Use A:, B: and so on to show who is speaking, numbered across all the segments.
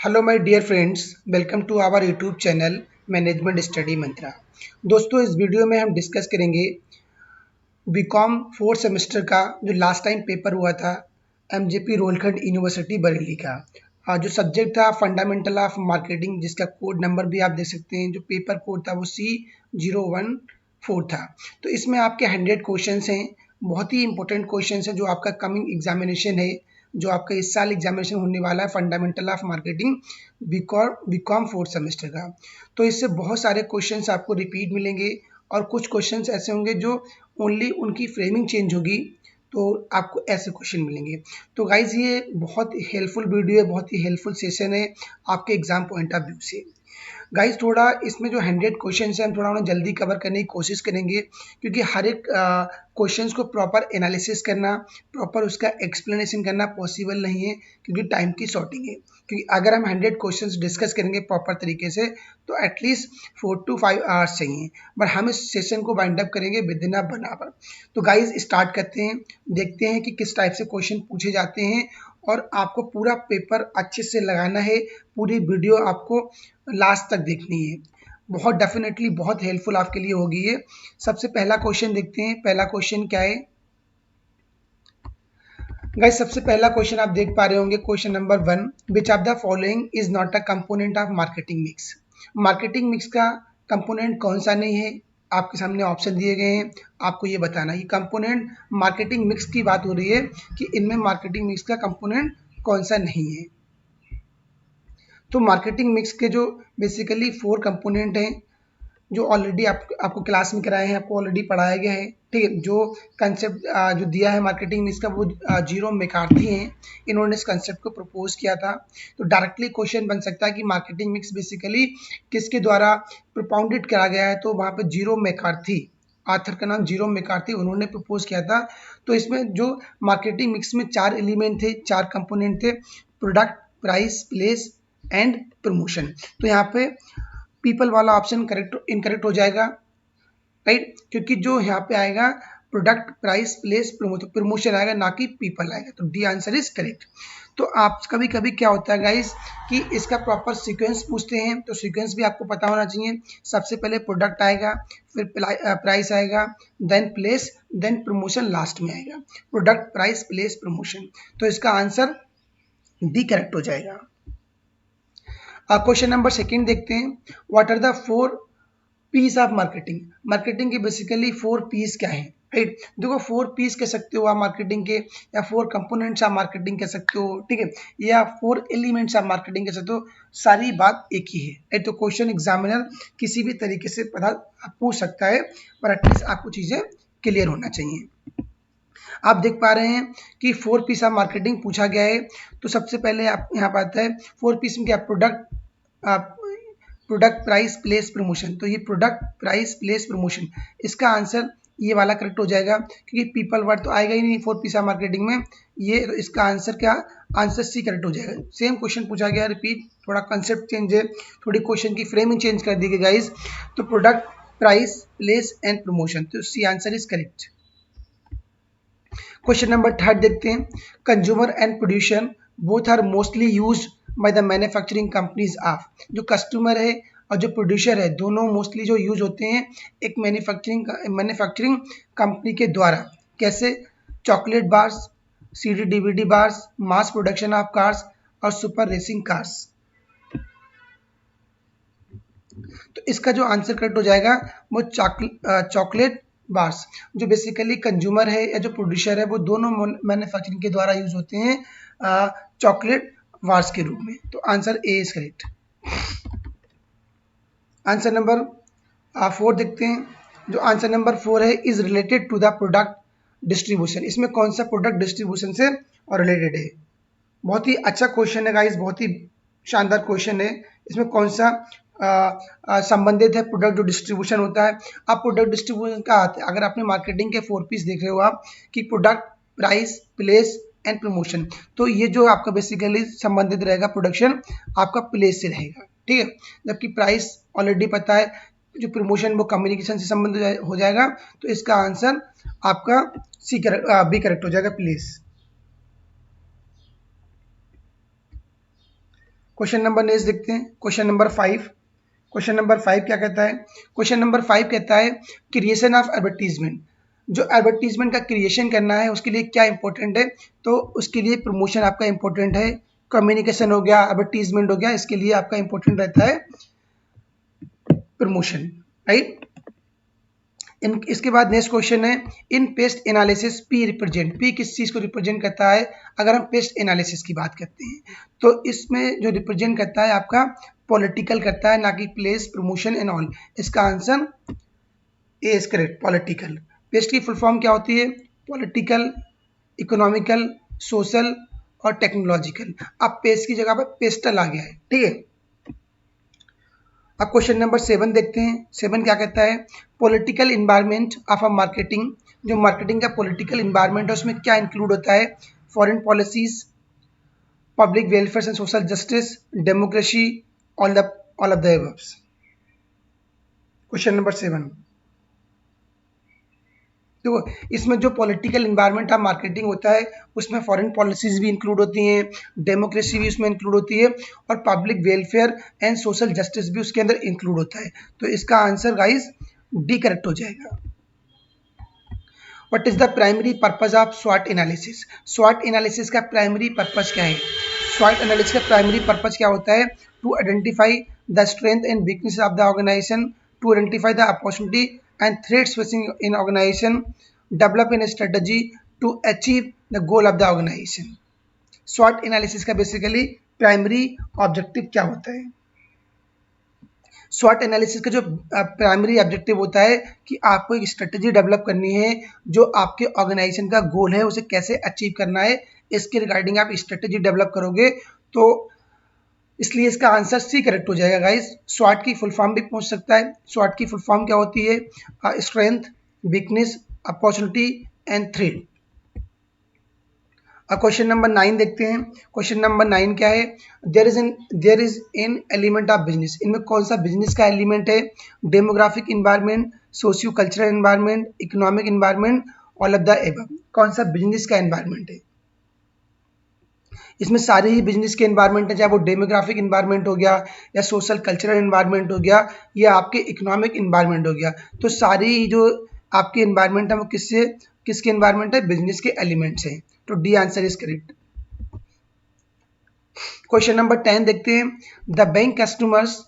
A: Hello my dear friends, welcome to our YouTube channel management study mantra. दोस्तों, इस video में हम discuss करेंगे बीकॉम फोर्थ सेमेस्टर का जो लास्ट टाइम पेपर हुआ था एमजेपी रोलखंड यूनिवर्सिटी बरेली का। जो सब्जेक्ट था फंडामेंटल ऑफ मार्केटिंग, जिसका कोड नंबर भी आप देख सकते हैं। जो पेपर कोड था वो C014 था। तो इसमें आपके 100 क्वेश्चंस हैं। बहुत ही इंपॉर्टेंट क्वेश्चंस हैं जो आपका कमिंग एग्जामिनेशन है, जो आपका इस साल एग्जामिनेशन होने वाला है fundamental of marketing BCom fourth semester का। तो इससे बहुत सारे क्वेश्चंस आपको रिपीट मिलेंगे और कुछ क्वेश्चंस ऐसे होंगे जो ओनली उनकी फ्रेमिंग चेंज होगी, तो आपको ऐसे क्वेश्चन मिलेंगे। तो गाइज, ये बहुत हेल्पफुल वीडियो है, बहुत ही हेल्पफुल सेशन है आपके एग्जाम पॉइंट ऑफ व्यू से। गाइज, थोड़ा इसमें जो 100 क्वेश्चन है हम थोड़ा उन्हें जल्दी कवर करने की कोशिश करेंगे, क्योंकि हर एक क्वेश्चन को प्रॉपर एनालिसिस करना, प्रॉपर उसका एक्सप्लेनेशन करना पॉसिबल नहीं है, क्योंकि टाइम की शॉर्टिंग है। क्योंकि अगर हम 100 क्वेश्चन डिस्कस करेंगे प्रॉपर तरीके से तो एटलीस्ट 4 to 5 आवर्स चाहिए, बट हम इस सेशन को वाइंड अप करेंगे विद इन अ 1 आवर। तो गाइज, स्टार्ट करते हैं, देखते हैं कि किस टाइप से क्वेश्चन पूछे जाते हैं। और आपको पूरा पेपर अच्छे से लगाना है, पूरी वीडियो आपको लास्ट तक देखनी है। बहुत डेफिनेटली बहुत हेल्पफुल आपके लिए होगी ये। सबसे पहला क्वेश्चन देखते हैं। पहला क्वेश्चन क्या है गाइस? सबसे पहला क्वेश्चन आप देख पा रहे होंगे, question number 1, which of the following is not a component of marketing mix. Marketing mix का कंपोनेंट कौन सा नहीं है? आपके सामने ऑप्शन दिए गए हैं, आपको ये बताना है। ये कंपोनेंट मार्केटिंग मिक्स की बात हो रही है कि इनमें मार्केटिंग मिक्स का कंपोनेंट कौन सा नहीं है। तो मार्केटिंग मिक्स के जो बेसिकली 4 कंपोनेंट हैं, जो ऑलरेडी आपको क्लास में कराए हैं, आपको ऑलरेडी पढ़ाया गया है। ठीक है, जो कंसेप्ट जो दिया है मार्केटिंग मिक्स का वो जीरो मैकार्थी हैं, इन्होंने इस कंसेप्ट को प्रपोज किया था। तो डायरेक्टली क्वेश्चन बन सकता है कि मार्केटिंग मिक्स बेसिकली किसके द्वारा प्रोपाउंडेड करा गया है, तो वहाँ पे जीरो मैकार्थी, आथर का नाम जीरो मैकार्थी, उन्होंने प्रपोज किया था। तो इसमें जो मार्केटिंग मिक्स में 4 एलिमेंट थे, 4 कंपोनेंट थे: product, price, place and promotion. तो यहाँ पे पीपल वाला ऑप्शन करेक्ट इनकरेक्ट हो जाएगा, राइट, क्योंकि जो यहाँ पे आएगा प्रोडक्ट, प्राइस, प्लेस, प्रमोशन आएगा, ना कि पीपल आएगा। तो डी आंसर इज करेक्ट। तो आप कभी कभी क्या होता है गाइस कि इसका प्रॉपर सीक्वेंस पूछते हैं, तो सीक्वेंस भी आपको पता होना चाहिए। सबसे पहले प्रोडक्ट आएगा, फिर प्राइस आएगा, then place, then promotion last में आएगा। Product, price, place, promotion. तो इसका आंसर डी करेक्ट हो जाएगा। क्वेश्चन नंबर 2 देखते हैं। What are the 4 Ps of marketing. Marketing के बेसिकली 4 पीस क्या है, राइट? देखो, 4 पीस कह सकते हो आप मार्केटिंग के, या 4 कंपोनेंट्स आप मार्केटिंग कह सकते हो, ठीक है, या 4 एलिमेंट्स आप मार्केटिंग कह सकते हो। सारी बात एक ही है, राइट? तो क्वेश्चन एग्जामिनर किसी भी तरीके से पता पूछ सकता है, पर एटलीस्ट आपको चीजें क्लियर होना चाहिए। आप देख पा रहे हैं कि 4 पीस ऑफ मार्केटिंग पूछा गया है। तो सबसे पहले आप यहाँ पर आता है 4 पीस में क्या? Product, price, place, promotion. तो ये प्रोडक्ट, प्राइस, प्लेस, प्रमोशन, इसका आंसर ये वाला करेक्ट हो जाएगा, क्योंकि पीपल वर्ड तो आएगा ही नहीं 4 पीस ऑफ मार्केटिंग में। ये तो इसका आंसर क्या? आंसर सी करेक्ट हो जाएगा। सेम क्वेश्चन पूछा गया, रिपीट, थोड़ा कंसेप्ट चेंज है, थोड़ी क्वेश्चन की फ्रेमिंग चेंज कर दी गई गाइस। तो product, price, place and promotion, तो C answer is correct. Question number 3 देखते हैं। Consumer and producer both are mostly used by the manufacturing companies of. जो कस्टमर है और जो प्रोड्यूसर है, दोनों मोस्टली जो यूज होते हैं एक मैन्युफैक्चरिंग कंपनी के द्वारा। कैसे? Chocolate bars, CD DVD bars, mass production of cars और सुपर रेसिंग कार्स। तो इसका जो आंसर करेक्ट हो जाएगा वो चॉकलेट बार्स। जो बेसिकली कंज्यूमर है या जो प्रोड्यूसर है, वो दोनों मैन्युफैक्चरिंग के द्वारा यूज होते हैं चॉकलेट बार्स के रूप में। तो answer A is correct. Answer number 4 देखते हैं। जो आंसर नंबर 4 है, is related to the product distribution. इसमें कौन सा प्रोडक्ट डिस्ट्रीब्यूशन से और रिलेटेड है? बहुत ही अच्छा क्वेश्चन है गाइस, बहुत ही शानदार क्वेश्चन है। इसमें कौन सा संबंधित है प्रोडक्ट जो डिस्ट्रीब्यूशन होता है? आप प्रोडक्ट डिस्ट्रीब्यूशन का आते हैं, अगर आपने मार्केटिंग के 4 पीस देख रहे हो आप, कि product, price, place and promotion, तो ये जो आपका बेसिकली संबंधित रहेगा प्रोडक्शन आपका प्लेस से रहेगा, ठीक है। जबकि प्राइस ऑलरेडी पता है, जो प्रमोशन वो कम्युनिकेशन से संबंधित हो जाएगा। तो इसका आंसर आपका बी करेक्ट हो जाएगा, प्लेस। क्वेश्चन नंबर नेक्स्ट देखते हैं, क्वेश्चन नंबर 5। क्वेश्चन नंबर 5 क्या कहता है? क्वेश्चन नंबर 5 कहता है क्रिएशन ऑफ एडवर्टीजमेंट। जो एडवर्टीजमेंट का क्रिएशन करना है उसके लिए क्या इंपॉर्टेंट है? तो उसके लिए प्रमोशन आपका इंपॉर्टेंट है, कम्युनिकेशन हो गया, एडवर्टीजमेंट हो गया, इसके लिए आपका इंपॉर्टेंट रहता है प्रमोशन, राइट। इन इसके बाद नेक्स्ट क्वेश्चन है in PEST analysis P represent, P किस चीज़ को रिप्रेजेंट करता है? अगर हम पेस्ट एनालिसिस की बात करते हैं तो इसमें जो रिप्रेजेंट करता है आपका पॉलिटिकल करता है, ना कि प्लेस, प्रमोशन एंड ऑल। इसका answer A is correct, political. Paste की फुल फॉर्म क्या होती है? पॉलिटिकल, इकोनॉमिकल, सोशल और टेक्नोलॉजिकल। अब पेस्ट की जगह पर पेस्टल आ गया है, ठीक है। अब क्वेश्चन नंबर 7 देखते हैं। 7 क्या कहता है? Political environment of a marketing. जो मार्केटिंग का पॉलिटिकल इन्वायरमेंट है उसमें क्या इंक्लूड होता है? Foreign policies, public welfare and social justice, democracy, all of the above. Question number 7 देखो, इसमें जो पॉलिटिकल इन्वायरमेंट ऑफ मार्केटिंग होता है उसमें फॉरेन पॉलिसीज भी इंक्लूड होती हैं, डेमोक्रेसी भी उसमें इंक्लूड होती है और public welfare and social justice भी उसके अंदर इंक्लूड होता है। तो इसका आंसर गाइस डी करेक्ट हो जाएगा। What is the primary purpose of स्वॉट एनालिसिस? स्वॉट एनालिसिस का प्राइमरी पर्पज क्या है? स्वॉट एनालिसिस का प्राइमरी पर्पज क्या होता है? To identify the strength and weakness of the organisation, to identify the opportunity and threats facing in organisation, develop in strategy to achieve the goal of the organisation. स्वॉट analysis का basically primary objective क्या होता है? स्वॉट analysis का जो primary objective होता है कि आपको एक स्ट्रेटजी डेवलप करनी है, जो आपके ऑर्गेनाइजेशन का गोल है उसे कैसे अचीव करना है, इसके रिगार्डिंग आप स्ट्रेटजी डेवलप करोगे। तो इसलिए इसका आंसर सी करेक्ट हो जाएगा गाइस। स्वॉट की फुल फॉर्म भी पूछ सकता है। स्वॉट की फुल फॉर्म क्या होती है? Strength, weakness, opportunity and threat. Question number 9 देखते हैं। क्वेश्चन नंबर 9 क्या है? There is an element of business. इनमें कौन सा बिजनेस का एलिमेंट है? Demographic environment, socio cultural environment, economic environment, all of the above. कौन सा बिजनेस का इन्वायरमेंट है? इसमें सारे ही बिजनेस के इन्वायरमेंट है, चाहे वो डेमोग्राफिक इन्वायरमेंट हो गया या सोशल कल्चरल इन्वायरमेंट हो गया या आपके इकोनॉमिक इन्वायरमेंट हो गया। तो सारी जो आपके इन्वायरमेंट है वो किसके इन्वायरमेंट है? बिजनेस के एलिमेंट्स हैं। तो D answer is correct. Question number 10 देखते हैं। The bank customers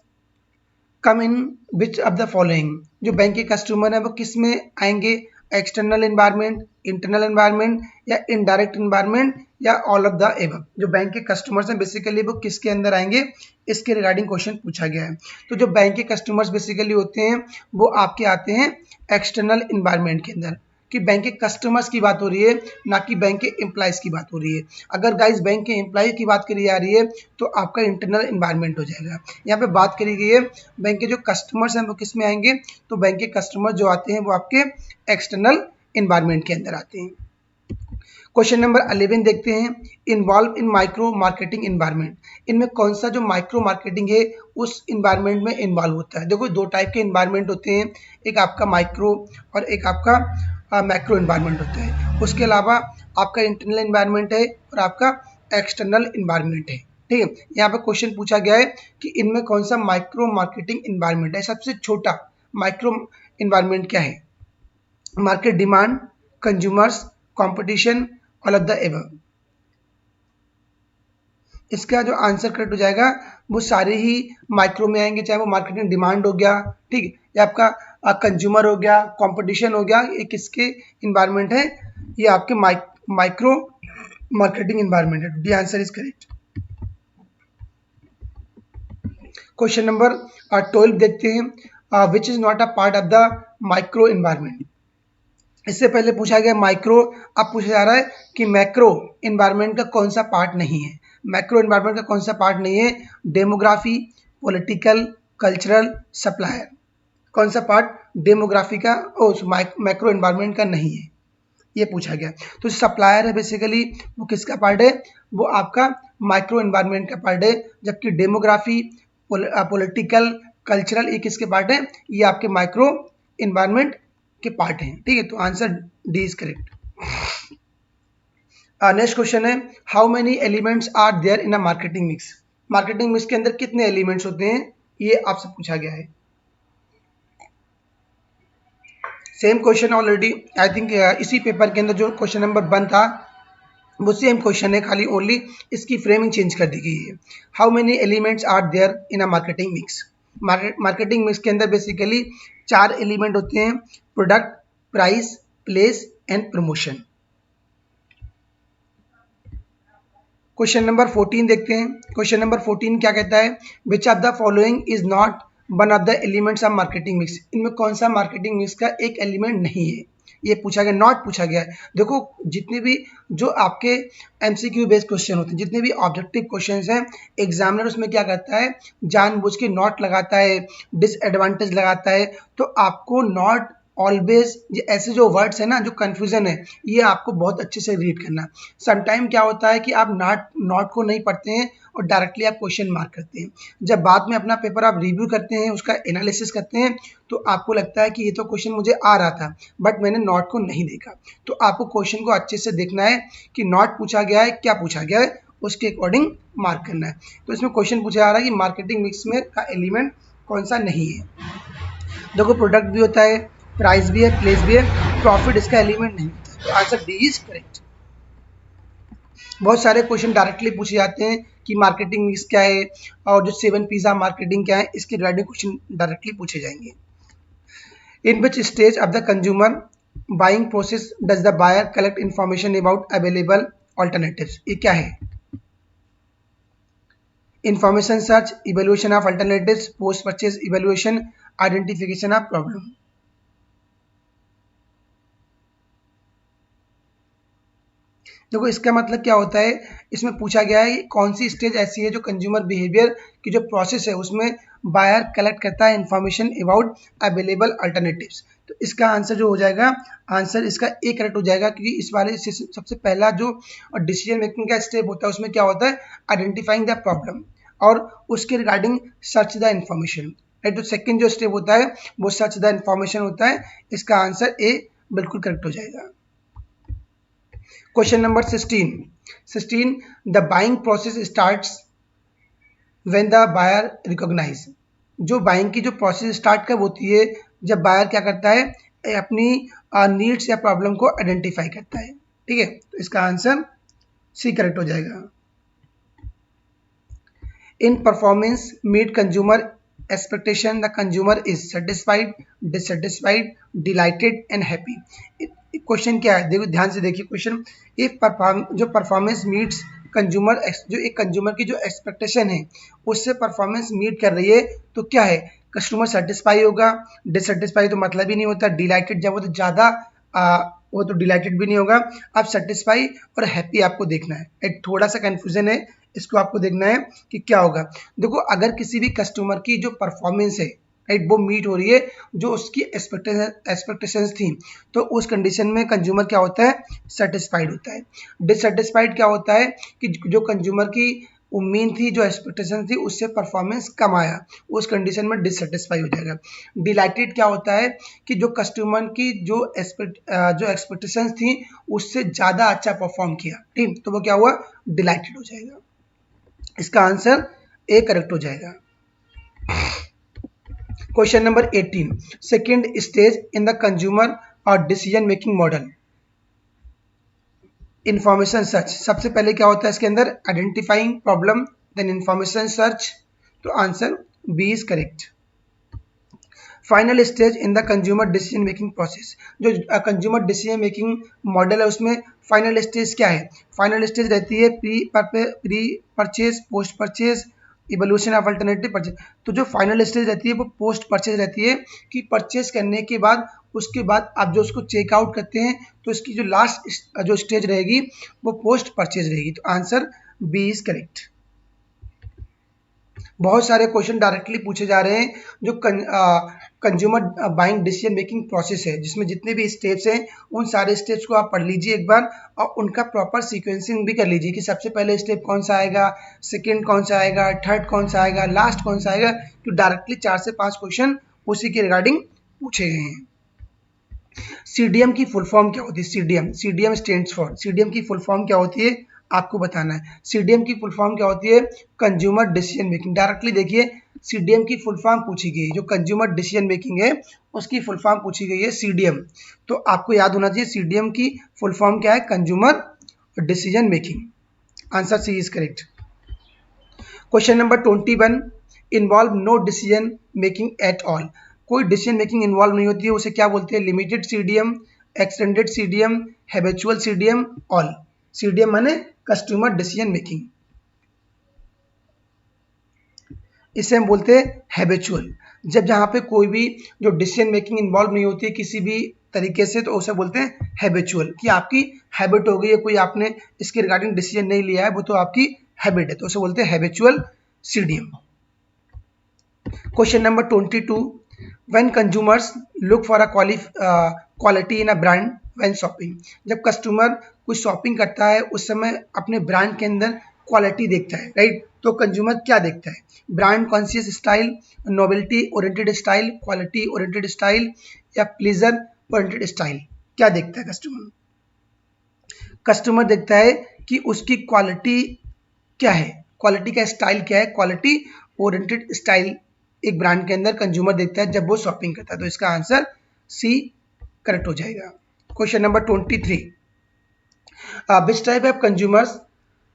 A: come in which of the following. जो बैंक के कस्टमर हैं वो किस में आएंगे? एक्सटर्नल एनवायरनमेंट, इंटरनल एनवायरनमेंट या इनडायरेक्ट एनवायरनमेंट या ऑल ऑफ द एबव। जो बैंक के कस्टमर्स हैं बेसिकली वो किसके अंदर आएंगे, इसके रिगार्डिंग क्वेश्चन पूछा गया है। तो जो बैंक के कस्टमर्स बेसिकली होते हैं वो आपके आते हैं एक्सटर्नल एनवायरनमेंट के अंदर, कि बैंक के कस्टमर्स की बात हो रही है, ना कि बैंक के एम्प्लॉयज़ की बात हो रही है। अगर गाइस बैंक के एम्प्लॉय की बात करी जा रही है तो आपका इंटरनल एनवायरनमेंट हो जाएगा। यहाँ पे बात करी गई है बैंक के जो कस्टमर्स हैं वो किस में आएंगे? तो बैंक के कस्टमर जो आते हैं वो आपके एक्सटर्नल एनवायरनमेंट के अंदर आते हैं। क्वेश्चन नंबर 11 देखते हैं। Involve in micro marketing environment. इनमें कौन सा जो माइक्रो मार्केटिंग है उस इन्वायरमेंट में इन्वॉल्व होता है? देखो, दो टाइप के इन्वायरमेंट होते हैं, एक आपका माइक्रो और एक आपका मैक्रो इन्वायरमेंट होता है। उसके अलावा आपका इंटरनल इन्वायरमेंट है और आपका एक्सटर्नल इन्वायरमेंट है, ठीक है। यहाँ पर क्वेश्चन पूछा गया है कि इनमें कौन सा माइक्रो मार्केटिंग इन्वायरमेंट है? सबसे छोटा माइक्रो इन्वायरमेंट क्या है? Market demand, consumers, competition, all of the above. इसका जो आंसर करेक्ट हो जाएगा वो सारे ही माइक्रो में आएंगे, चाहे वो मार्केटिंग डिमांड हो गया, ठीक है, या आपका कंज्यूमर हो गया, कंपटीशन हो गया। ये किसके इन्वायरमेंट है? ये आपके माइक्रो मार्केटिंग इन्वायरमेंट है। D answer is correct. Question number 12 देखते हैं। Which is not a part of the micro environment. इससे पहले पूछा गया माइक्रो, अब पूछा जा रहा है कि मैक्रो इन्वायरमेंट का कौन सा पार्ट नहीं है। मैक्रो इन्वायरमेंट का कौन सा पार्ट नहीं है? Demography, political, cultural, supplier. कौन सा पार्ट डेमोग्राफी का मैक्रो इन्वायरमेंट का नहीं है, ये पूछा गया। तो सप्लायर है बेसिकली वो किसका पार्ट है? वो आपका माइक्रो इन्वायरमेंट का पार्ट है। जबकि डेमोग्राफी, पॉलिटिकल, कल्चरल ये किसके पार्ट है? ये आपके माइक्रो इन्वायरमेंट के पार्ट हैं, ठीक है। तो answer D is correct. Next question है how many elements are there in a marketing mix. Marketing mix के अंदर कितने एलिमेंट्स होते हैं, ये आपसे पूछा गया है। Same question already I think इसी पेपर के अंदर जो क्वेश्चन नंबर 1 था वो सेम क्वेश्चन है, खाली ओनली इसकी फ्रेमिंग चेंज कर दी गई है। How many elements are there in a marketing mix. Marketing mix के अंदर बेसिकली 4 एलिमेंट होते हैं, product, price, place and promotion. Question number 14 देखते हैं। क्वेश्चन नंबर 14 क्या कहता है, which of the following is not one of the elements of marketing mix. इनमें कौन सा मार्केटिंग मिक्स का एक एलिमेंट नहीं है, ये पूछा गया, नॉट पूछा गया है। देखो जितने भी जो आपके एमसीक्यू बेस्ड क्वेश्चन होते हैं, जितने भी ऑब्जेक्टिव क्वेश्चंस हैं, एग्जामिनर उसमें क्या करता है, जानबूझ के नॉट लगाता है, डिसएडवांटेज लगाता है। तो आपको नॉट ऑलवेज, ये ऐसे जो वर्ड्स है ना, जो कंफ्यूजन है, ये आपको बहुत अच्छे से रीड करना है। समटाइम क्या होता है कि आप नॉट को नहीं पढ़ते हैं और डायरेक्टली आप क्वेश्चन मार्क करते हैं। जब बाद में अपना पेपर आप रिव्यू करते हैं, उसका एनालिसिस करते हैं, तो आपको लगता है कि ये तो क्वेश्चन मुझे आ रहा था बट मैंने नॉट को नहीं देखा। तो आपको क्वेश्चन को अच्छे से देखना है कि नॉट पूछा गया है, क्या पूछा गया है, उसके अकॉर्डिंग मार्क करना है। तो इसमें क्वेश्चन पूछा जा रहा है कि मार्केटिंग मिक्स में का एलिमेंट कौन सा नहीं है। देखो प्रोडक्ट भी होता है, प्राइस भी है, प्लेस भी है, प्रॉफिट इसका एलिमेंट नहीं होता। तो आंसर डी इज करेक्ट। बहुत सारे क्वेश्चन डायरेक्टली पूछे जाते हैं कि मार्केटिंग मिक्स क्या है, और जो 7 पिज्जा मार्केटिंग क्या है, इसके रिगार्डिंग क्वेश्चन डायरेक्टली पूछे जाएंगे। In which stage of the consumer buying process does the buyer collect information about available alternatives. ये क्या है, information search, evaluation of alternatives, post purchase evaluation, identification of problem. देखो इसका मतलब क्या होता है, इसमें पूछा गया है कौन सी स्टेज ऐसी है जो कंज्यूमर बिहेवियर की जो प्रोसेस है उसमें बायर कलेक्ट करता है इंफॉर्मेशन अबाउट अवेलेबल अल्टरनेटिव्स। तो इसका आंसर जो हो जाएगा, आंसर इसका ए करेक्ट हो जाएगा, क्योंकि इस वाले से सबसे पहला जो डिसीजन मेकिंग का स्टेप होता है उसमें क्या होता है, आइडेंटिफाइंग द प्रॉब्लम और उसके regarding search the information. Right, तो सेकेंड जो स्टेप होता है वो सर्च द इंफॉर्मेशन होता है। इसका आंसर ए बिल्कुल करेक्ट हो जाएगा। Question number 16. The buying process starts when the buyer recognize। जो बाइंग की जो प्रोसेस स्टार्ट कब होती है, जब बायर क्या करता है, अपनी नीड्स या प्रॉब्लम को आइडेंटिफाई करता है। ठीक है, तो इसका आंसर सी करेक्ट हो जाएगा। In performance meet consumer expectation, the consumer is satisfied, dissatisfied, delighted and happy। Question क्या है, देखो ध्यान से देखिए क्वेश्चन, इफ जो परफॉर्मेंस मीट्स कंज्यूमर, जो एक कंज्यूमर की जो एक्सपेक्टेशन है उससे परफॉर्मेंस मीट कर रही है, तो क्या है, कस्टमर सेटिस्फाई होगा। डिससेटिस्फाई तो मतलब ही नहीं होता, डिलाइटेड जब वो तो ज़्यादा वो तो डिलाइटेड भी नहीं होगा। अब सेटिस्फाई और हैप्पी आपको देखना है, एक थोड़ा सा कंफ्यूजन है, इसको आपको देखना है कि क्या होगा। देखो अगर किसी भी कस्टमर की जो परफॉर्मेंस है, राइट, वो मीट हो रही है जो उसकी एक्सपेक्टेशंस थी, तो उस कंडीशन में कंज्यूमर क्या होता है, सेटिस्फाइड होता है। डिससेटिस्फाइड क्या होता है कि जो कंज्यूमर की उम्मीद थी, जो एक्सपेक्टेशन थी, उससे परफॉर्मेंस कम आया, उस कंडीशन में डिससेटिस्फाई हो जाएगा। डिलाइटेड क्या होता है कि जो कस्टमर की जो एक्सपेक्टेशंस थी उससे ज़्यादा अच्छा परफॉर्म किया, ठीक, तो वो क्या हुआ, डिलाइटेड हो जाएगा। इसका आंसर ए करेक्ट हो जाएगा। Question number 18, second stage in the consumer और decision making model, information search. सबसे पहले क्या होता है इसके अंदर, identifying problem, then information search, तो answer B is correct. Final stage in the consumer decision making process, जो कंज्यूमर डिसीजन मेकिंग मॉडल है उसमें फाइनल स्टेज क्या है, फाइनल स्टेज रहती है pre purchase, post purchase, evolution of alternative purchase. तो जो फाइनल स्टेज रहती है वो पोस्ट परचेज रहती है, कि परचेज करने के बाद उसके बाद आप जो उसको चेकआउट करते हैं, तो इसकी जो लास्ट जो स्टेज रहेगी वो पोस्ट परचेज रहेगी। तो आंसर बी इज करेक्ट। बहुत सारे क्वेश्चन डायरेक्टली पूछे जा रहे हैं जो consumer buying decision making process है, जिसमें जितने भी स्टेप्स हैं उन सारे स्टेप्स को आप पढ़ लीजिए एक बार, और उनका प्रॉपर सीक्वेंसिंग भी कर लीजिए कि सबसे पहले स्टेप कौन सा आएगा, सेकंड कौन सा आएगा, थर्ड कौन सा आएगा, लास्ट कौन सा आएगा। तो डायरेक्टली 4 से 5 क्वेश्चन उसी के रिगार्डिंग पूछे गए हैं। सीडीएम की फुल फॉर्म क्या होती है, सीडीएम स्टैंड्स फॉर, सीडीएम की फुल फॉर्म क्या होती है, आपको बताना है। सीडीएम की फुल फॉर्म क्या होती है? Consumer decision making. डायरेक्टली देखिए सीडीएम की फुल फॉर्म पूछी गई है, जो कंज्यूमर डिसीजन मेकिंग है उसकी फुल फॉर्म पूछी गई है सीडीएम। तो आपको याद होना चाहिए सीडीएम की फुल फॉर्म क्या है? Consumer decision making. Answer C is correct. Question number 21, involve no decision making at all. कोई डिसीजन मेकिंग इन्वॉल्व नहीं होती है, उसे क्या बोलते हैं? Limited CDM, extended CDM, habitual CDM, all. CDM माने कस्टमर डिसीजन मेकिंग, इसे हम बोलते हैं हैबिचुअल। जब जहाँ पे कोई भी जो डिसीजन मेकिंग इन्वॉल्व नहीं होती है किसी भी तरीके से, तो उसे बोलते हैं हैबिचुअल, कि आपकी हैबिट हो गई है, कोई आपने इसके रिगार्डिंग डिसीजन नहीं लिया है, वो तो आपकी हैबिट है, तो उसे बोलते हैं habitual CDM. Question number 22, when consumers look for a quality in a brand when shopping. जब कस्टमर कुछ शॉपिंग करता है उस समय अपने ब्रांड के अंदर क्वालिटी देखता है, राइट? तो कंज्यूमर क्या देखता है? Brand conscious style, novelty oriented style, quality oriented style, या प्लेजर ओरिएंटेड स्टाइल? क्या देखता है कस्टमर? कस्टमर देखता है कि उसकी क्वालिटी क्या है, क्वालिटी का स्टाइल क्या है, क्वालिटी ओरिएंटेड स्टाइल एक ब्रांड के अंदर कंज्यूमर देखता है जब वो शॉपिंग करता है। तो इसका आंसर सी करेक्ट हो जाएगा। Question number 23, which type of consumers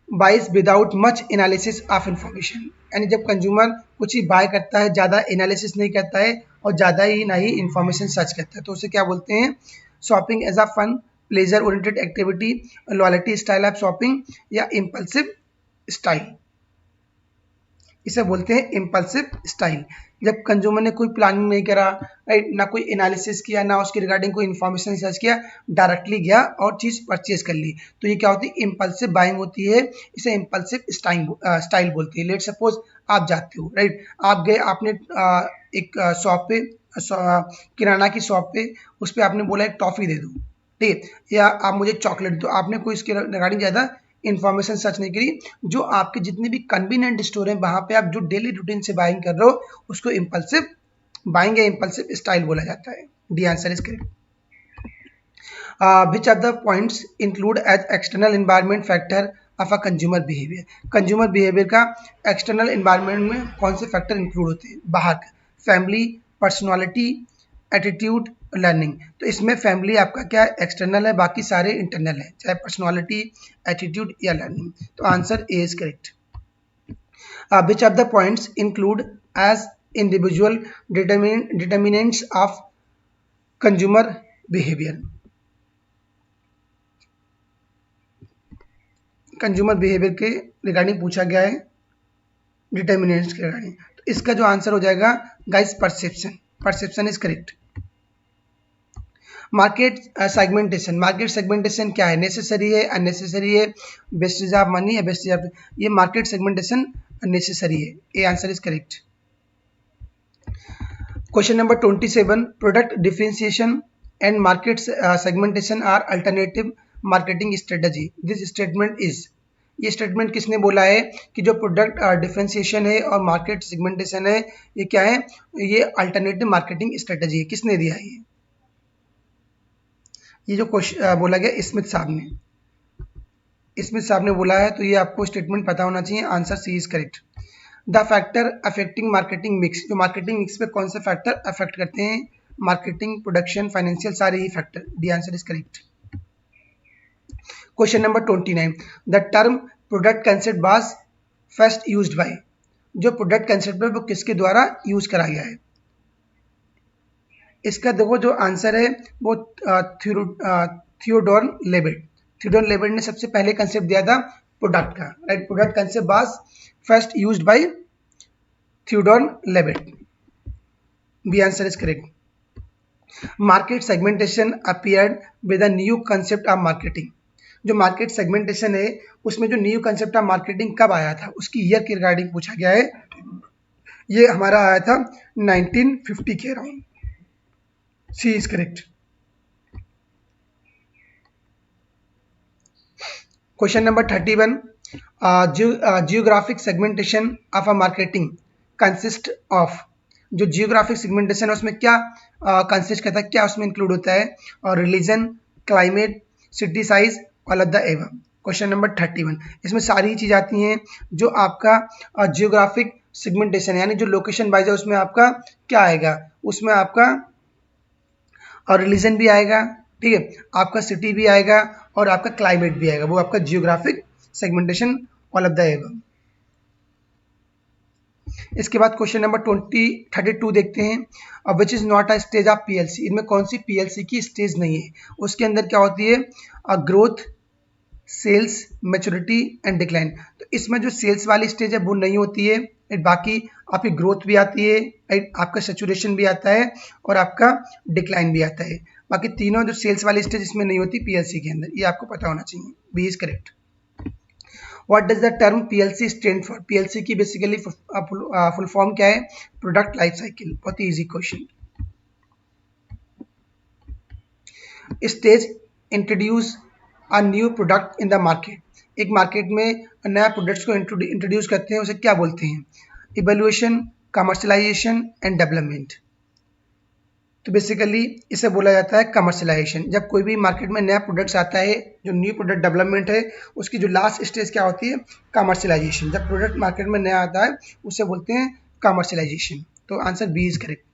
A: buys without much analysis of information. यानी जब कंज्यूमर कुछ ही बाय करता है, ज़्यादा एनालिसिस नहीं करता है और ज़्यादा ही ना ही इंफॉर्मेशन सर्च करता है, तो उसे क्या बोलते हैं? Shopping as a fun, pleasure oriented activity, loyalty style of shopping, या इम्पल्सिव स्टाइल? इसे बोलते हैं इम्पल्सिव स्टाइल। जब कंज्यूमर ने कोई प्लानिंग नहीं करा, राइट, ना कोई एनालिसिस किया, ना उसके रिगार्डिंग कोई इन्फॉर्मेशन सर्च किया, डायरेक्टली गया और चीज़ परचेज कर ली, तो ये क्या होती है? इम्पल्सिव बाइंग होती है। इसे इम्पल्सिव स्टाइल बोलती है। लेट सपोज आप जाते हो, राइट, आप गए, आपने एक शॉप पे, किराना की शॉप पे, उस पर आपने बोला एक टॉफ़ी दे दो, ठीक है, या आप मुझे चॉकलेट दो। आपने कोई इसके रिगार्डिंग ज़्यादा इन्फॉर्मेशन सर्च नहीं करी। जो आपके जितने भी कन्वीनियंट स्टोर हैं वहाँ पे आप जो डेली रूटीन से बाइंग कर रहे हो उसको इम्पल्सिव बाइंग या इम्पल्सिव स्टाइल बोला जाता है। D answer is correct. Which are the points include as external environment factor of a consumer behaviour. Consumer behaviour का एक्सटर्नल एनवायरनमेंट में कौन से फैक्टर इंक्लूड होते हैं? बाहर का, फैमिली, पर्सनैलिटी, एटीट्यूड, लर्निंग। तो इसमें फैमिली आपका क्या है? एक्सटर्नल है, बाकी सारे इंटरनल है, चाहे पर्सनैलिटी, एटीट्यूड या लर्निंग। तो answer A is correct. Which of the points include as individual determinants of consumer behaviour. Consumer behaviour के रिगार्डिंग पूछा गया है, डिटर्मिनेंट्स के रिगार्डिंग। तो इसका जो आंसर हो जाएगा guys perception. Perception is correct. Market segmentation. Market segmentation क्या है? नेसेसरी है, अननेसेसरी है, वेस्टेज ऑफ मनी या वेस्टेज ऑफ, ये मार्केट सेगमेंटेशन नेसेसरी है। A answer is correct. Question number 27, product differentiation and market segmentation are alternative marketing strategy, this statement is. ये statement किसने बोला है कि जो प्रोडक्ट डिफरेंशिएशन है और मार्केट सेगमेंटेशन है ये क्या है? ये अल्टरनेटिव मार्केटिंग स्ट्रेटजी है। किसने दिया है ये जो क्वेश्चन बोला गया? स्मिथ साहब ने। स्मिथ साहब ने बोला है, तो ये आपको स्टेटमेंट पता होना चाहिए। Answer C is correct. The factor affecting marketing mix. जो मार्केटिंग मिक्स पे कौन से फैक्टर अफेक्ट करते हैं? मार्केटिंग, प्रोडक्शन, फाइनेंशियल, सारे ही factor. D answer is correct. Question number 29, the term product concept was first used by. जो product concept है वो किसके द्वारा यूज करा गया है? इसका देखो जो आंसर है वो थियोडोर लेविट। थियोडोर लेविट ने सबसे पहले कंसेप्ट दिया था प्रोडक्ट का, right. Product concept was first used by Theodore Levitt. B answer is correct. Market segmentation appeared with a new concept of marketing. जो मार्केट सेगमेंटेशन है उसमें जो न्यू कंसेप्ट ऑफ मार्केटिंग कब आया था उसकी ईयर के रिगार्डिंग पूछा गया है। ये हमारा आया था 1950 के around. C is correct. Question number 31, geographic segmentation of a marketing consist of. जो जियोग्राफिक सेगमेंटेशन है उसमें क्या कंसिस्ट करता है, क्या उसमें इंक्लूड होता है? और religion, climate, city size, all of the above. Question number 31, इसमें सारी चीज़ आती हैं जो आपका जियोग्राफिक सेगमेंटेशन यानी जो लोकेशन वाइज है उसमें आपका क्या आएगा, उसमें आपका और रिलीजन भी आएगा, ठीक है, आपका सिटी भी आएगा और आपका क्लाइमेट भी आएगा, वो आपका geographic segmentation all of the above. इसके बाद क्वेश्चन नंबर 32 देखते हैं, which is not a stage of PLC, इनमें कौन सी पीएलसी की स्टेज नहीं है। उसके अंदर क्या होती है, growth, sales, maturity and decline. तो इसमें जो सेल्स वाली स्टेज है वो नहीं होती है, बाकी आपकी ग्रोथ भी आती है, आपका सेचुरेशन भी आता है और आपका डिक्लाइन भी आता है। बाकी तीनों जो सेल्स वाली स्टेज इसमें नहीं होती पीएलसी के अंदर, ये आपको पता होना चाहिए। B is correct. What does the term PLC stand for, PLC की बेसिकली फुल फॉर्म क्या है, प्रोडक्ट लाइफ साइकिल। बहुत ही easy question. Stage introduce a new product in the market, एक मार्केट में नया प्रोडक्ट्स को इंट्रोड्यूस करते हैं, उसे क्या बोलते हैं, इवैल्यूएशन, कमर्शलाइजेशन एंड डेवलपमेंट। तो बेसिकली इसे बोला जाता है कमर्शलाइजेशन। जब कोई भी मार्केट में नया प्रोडक्ट्स आता है, जो न्यू प्रोडक्ट डेवलपमेंट है, उसकी जो लास्ट स्टेज क्या होती है, कमर्शलाइजेशन। जब प्रोडक्ट मार्केट में नया आता है उसे बोलते हैं कमर्शलाइजेशन। तो answer B is correct.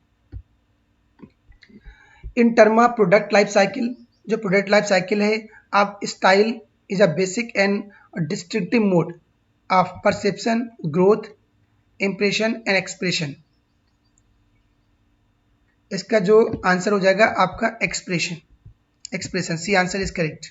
A: In term of product life cycle, जो प्रोडक्ट लाइफ साइकिल है, आप style is a basic and distinctive mode of perception, growth, impression and expression. इसका जो आंसर हो जाएगा आपका expression, expression. C answer is correct.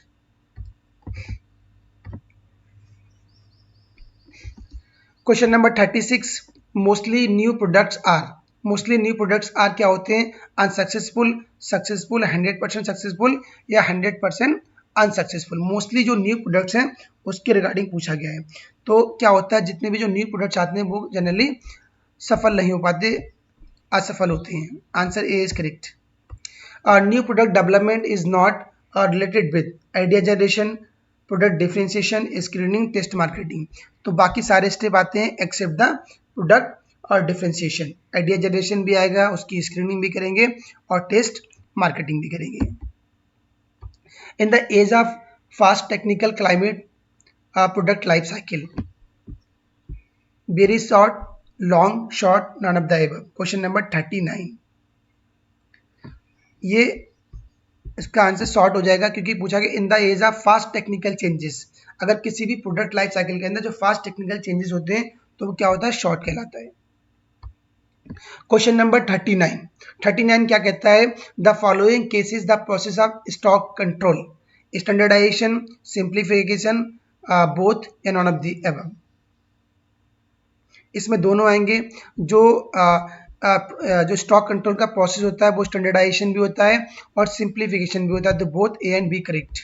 A: Question number 36, mostly new products are, mostly new products are क्या होते हैं, अनसक्सेसफुल, सक्सेसफुल, 100% सक्सेसफुल या 100% unsuccessful. Mostly जो न्यू प्रोडक्ट्स हैं उसके रिगार्डिंग पूछा गया है। तो क्या होता है, जितने भी जो न्यू प्रोडक्ट्स आते हैं वो जनरली सफल नहीं हो पाते, असफल होते हैं। Answer A is correct. New product development is not related with idea generation, product differentiation, screening, test marketing. तो बाकी सारे स्टेप आते हैं एक्सेप्ट द प्रोडक्ट और डिफरेंशिएशन। आइडिया जनरेशन भी आएगा, उसकी स्क्रीनिंग भी करेंगे और टेस्ट मार्केटिंग भी करेंगे। In the age of fast technical climate, product life cycle, very short, long, short, none of the above. Question number 39, ये इसका आंसर शॉर्ट हो जाएगा क्योंकि पूछा गया in the age of fast technical changes. अगर किसी भी प्रोडक्ट लाइफ साइकिल के अंदर जो फास्ट टेक्निकल चेंजेस होते हैं तो वो क्या होता है, शॉर्ट कहलाता है। क्वेश्चन नंबर 39 क्या कहता है, the following cases the process of stock control, standardisation, simplification, both या नॉन ऑफ द एबव। इसमें दोनों आएंगे। जो स्टॉक कंट्रोल का प्रोसेस होता है वो स्टैंडर्डाइजेशन भी होता है और सिंप्लीफिकेशन भी होता है। तो both A and B correct.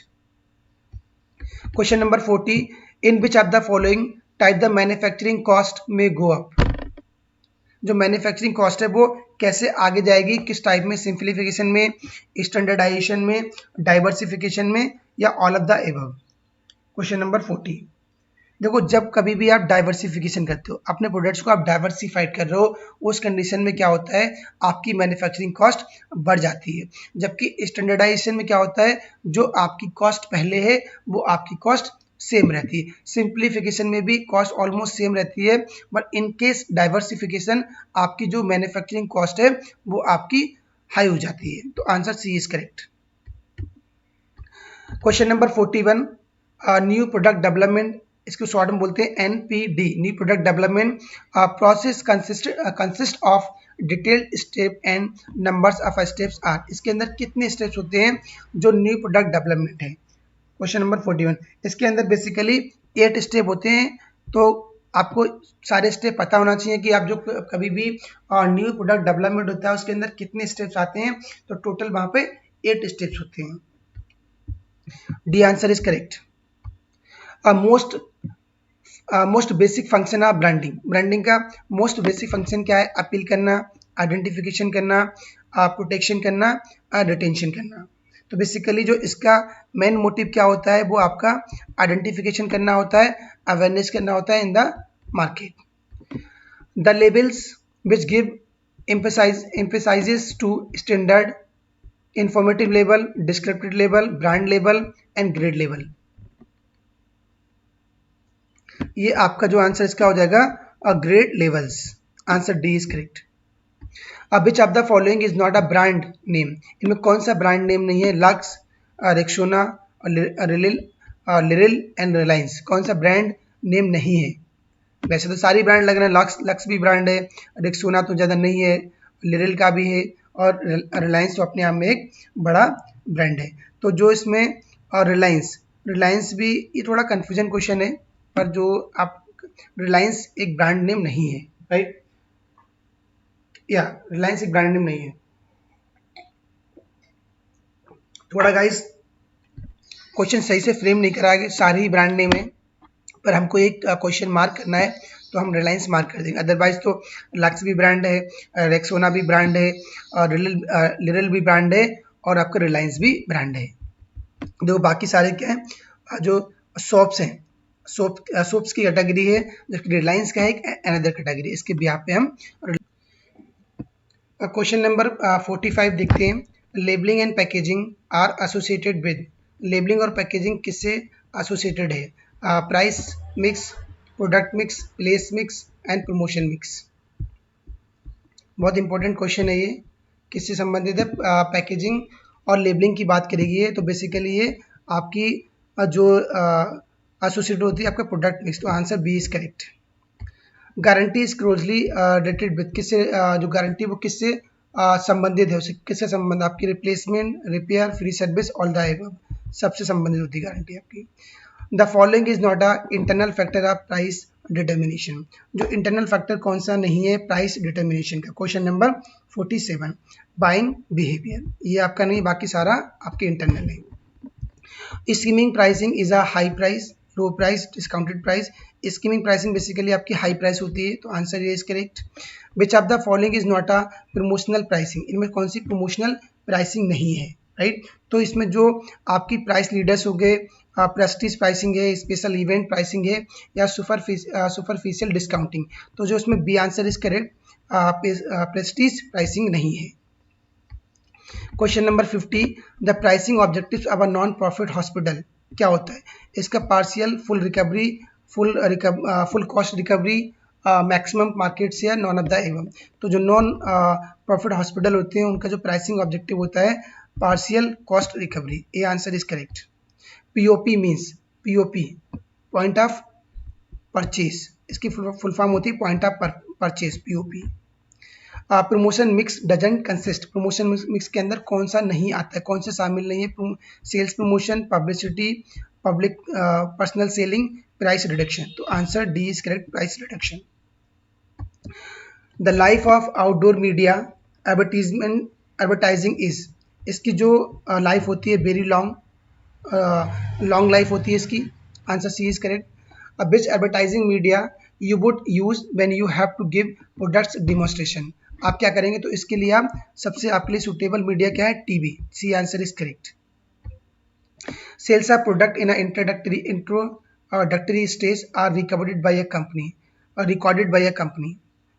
A: Question number 40, in which of the following type the manufacturing cost में गो अप, जो मैन्युफैक्चरिंग कॉस्ट है वो कैसे आगे जाएगी, किस टाइप में, सिंप्लीफिकेशन में, स्टैंडर्डाइजेशन में, डाइवर्सिफिकेशन में या all of the above. Question number 40, देखो जब कभी भी आप डाइवर्सिफिकेशन करते हो, अपने प्रोडक्ट्स को आप डाइवर्सिफाइड कर रहे हो, उस कंडीशन में क्या होता है, आपकी मैन्युफैक्चरिंग कॉस्ट बढ़ जाती है। जबकि स्टैंडर्डाइजेशन में क्या होता है, जो आपकी कॉस्ट पहले है वो आपकी कॉस्ट सेम रहती है। सिंप्लीफिकेशन में भी कॉस्ट ऑलमोस्ट सेम रहती है, बट इन केस डाइवर्सिफिकेशन आपकी जो मैन्युफैक्चरिंग कॉस्ट है वो आपकी हाई हो जाती है। तो answer C is correct. Question number 41, new product development, इसको शॉर्ट में बोलते हैं NPD, new product development process consist of detailed step and numbers of steps are. इसके अंदर कितने स्टेप्स होते हैं जो न्यू प्रोडक्ट डेवलपमेंट है। क्वेश्चन नंबर 41, इसके अंदर बेसिकली 8 स्टेप होते हैं। तो आपको सारे स्टेप पता होना चाहिए कि आप जो कभी भी न्यू प्रोडक्ट डेवलपमेंट होता है उसके अंदर कितने स्टेप्स आते हैं। तो टोटल वहाँ पे 8 स्टेप्स होते हैं। D answer is correct. Most basic function of branding, branding का मोस्ट बेसिक फंक्शन क्या है, अपील करना, आइडेंटिफिकेशन करना, प्रोटेक्शन करना, रिटेंशन करना। तो बेसिकली जो इसका मेन मोटिव क्या होता है, वो आपका आइडेंटिफिकेशन करना होता है, अवेयरनेस करना होता है इन the market. The labels which give emphasizes to standard, informative label, descriptive label, brand label and grade label। ये आपका जो आंसर इसका हो जाएगा grade levels. Answer D is correct. Which of the following is not a brand name, इनमें कौन सा brand name नहीं है? Lux, Rexona, Liril and Reliance, कौन सा ब्रांड नेम नहीं है? वैसे तो सारी ब्रांड लग रहे हैं, लक्स भी ब्रांड है, रेक्सोना तो ज़्यादा नहीं है, लिरिल का भी है, और रिलायंस तो अपने आप में एक बड़ा ब्रांड है। तो जो इसमें रिलायंस रिलायंस भी, ये थोड़ा कन्फ्यूजन क्वेश्चन है, पर जो आप रिलायंस एक ब्रांड नेम नहीं है, राइट? या रिलायंस एक ब्रांड नेम नहीं है। थोड़ा गाइस क्वेश्चन सही से फ्रेम नहीं करा है, सारे ही ब्रांड नेम है, पर हमको एक क्वेश्चन मार्क करना है तो हम रिलायंस मार्क कर देंगे। अदरवाइज तो लक्स भी ब्रांड है, रेक्सोना भी ब्रांड है, और लिरिल भी ब्रांड है, और आपका रिलायंस भी ब्रांड है। देखो बाकी सारे क्या है, जो सोप्स हैं, सोप्स की कैटेगरी है, जबकि रिलायंस का है एक अनदर कैटेगरी, इसके भी यहाँ पे हम क्वेश्चन नंबर 45 देखते हैं। Labelling and packaging are associated with, labelling और पैकेजिंग किससे एसोसिएटेड है? Price mix, product mix, place mix and promotion mix. बहुत इंपॉर्टेंट क्वेश्चन है ये, किससे संबंधित है? पैकेजिंग और लेबलिंग की बात करेगी है, तो बेसिकली ये आपकी जो एसोसिएट होती है आपका प्रोडक्ट मिक्स, तो answer B is correct. Guarantee is closely related with, किससे जो गारंटी वो किससे संबंधित है, उसे किससे संबंध? आपकी replacement, repair, free service, all the above, सबसे संबंधित होती है गारंटी आपकी। The following is not a internal factor of price determination, जो इंटरनल फैक्टर कौन सा नहीं है प्राइस डिटर्मिनेशन का? Question number 47। बाइंग बिहेवियर, ये आपका नहीं, बाकी सारा आपके इंटरनल है। Skimming pricing is a high price, low price, discounted price. Skimming pricing basically आपकी हाई प्राइस होती है, तो आंसर ये is correct. Which of the following is not a promotional pricing, इनमें कौन सी प्रमोशनल प्राइसिंग नहीं है, राइट? तो इसमें जो आपकी प्राइस लीडर्स हो गए, प्रेस्टीज प्राइसिंग है, स्पेशल इवेंट प्राइसिंग है, या सुपरफिशियल डिस्काउंटिंग, तो जो इसमें B answer is correct, prestige pricing नहीं है। Question number 50। The pricing objectives of a non profit hospital क्या होता है? इसका partial, full recovery, full cost recovery, maximum market share, none of the above. तो जो नॉन प्रॉफिट हॉस्पिटल होते हैं उनका जो प्राइसिंग ऑब्जेक्टिव होता है पार्शियल कॉस्ट रिकवरी, ये answer is correct. POP means, POP point of purchase, इसकी फुल फॉर्म होती है point of purchase, POP. Promotion mix doesn't consist, promotion mix के अंदर कौन सा नहीं आता है, कौन से शामिल नहीं है? Sales promotion, publicity, public personal selling, price reduction, तो answer D is correct, price reduction. The life of outdoor media advertising is, इसकी जो लाइफ होती है वेरी लॉन्ग लाइफ होती है इसकी, answer C is correct. Which advertising media you would use when you have to give products demonstration, आप क्या करेंगे? तो इसके लिए आप सबसे आपके लिए सुटेबल मीडिया क्या है? TV, C answer is correct. Sales of product in introductory stage are recorded by a company,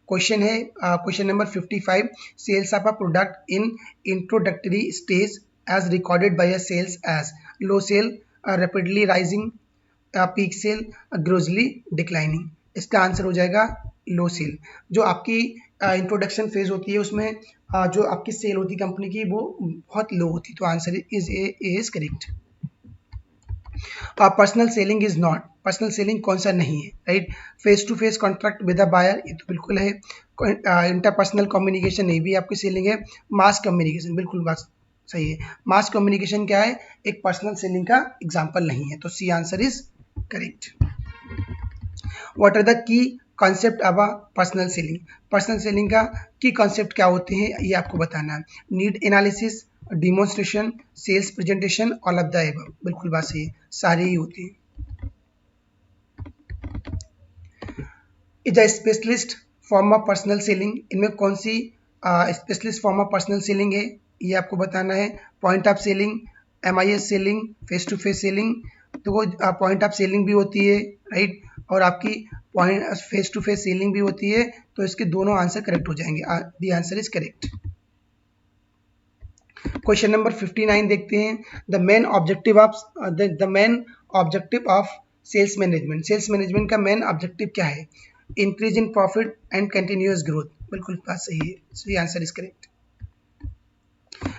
A: question है question number 55। Sales of a product in introductory stage as recorded by sales as low sale, rapidly rising, peak sale, grossly declining, इसका answer हो जाएगा लो cell. जो आपकी introduction phase होती है उसमें जो आपकी सेल होती है कंपनी की वो बहुत लो होती है, तो answer is correct. Personal selling is not, personal selling कौन सा नहीं है, right? Face to face contract with a buyer, ये तो बिल्कुल है। इंटरपर्सनल कम्युनिकेशन, ये भी आपकी सेलिंग है। मास कम्युनिकेशन, बिल्कुल बात सही है। मास कम्युनिकेशन क्या है? एक पर्सनल सेलिंग का एग्जाम्पल नहीं है, तो C answer is correct. What are the key concept of a personal selling, personal selling का की कॉन्सेप्ट क्या होते हैं ये आपको बताना है। Need analysis, demonstration, sales presentation, all of the above, बिल्कुल बात सही है, सारी ही होती है। Is a specialist form of personal selling, इनमें कौन सी specialist form of personal selling है ये आपको बताना है। Point of selling, MIS selling, face to face selling, तो वो पॉइंट ऑफ सेलिंग भी होती है, राइट? और आपकी point face to face selling भी होती है, तो इसके दोनों आंसर करेक्ट हो जाएंगे, the answer is correct. Question number 59 देखते हैं। The main objective of sales management का मेन ऑब्जेक्टिव क्या है? Increase in profit and continuous growth. बिल्कुल बात सही है, सही answer is correct.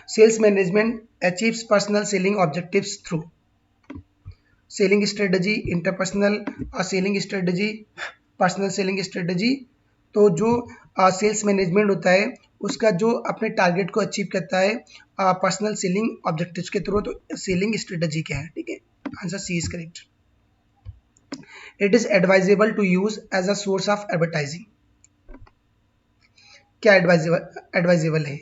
A: Sales management achieves personal selling objectives through selling strategy, interpersonal selling strategy, personal selling strategy. तो जो सेल्स मैनेजमेंट होता है उसका जो अपने टारगेट को अचीव करता है पर्सनल सेलिंग ऑब्जेक्टिव्स के थ्रू, तो सेलिंग स्ट्रेटजी क्या है? ठीक है, answer C is correct. It is advisable to use as a source of advertising. क्या एडवाइजेबल है?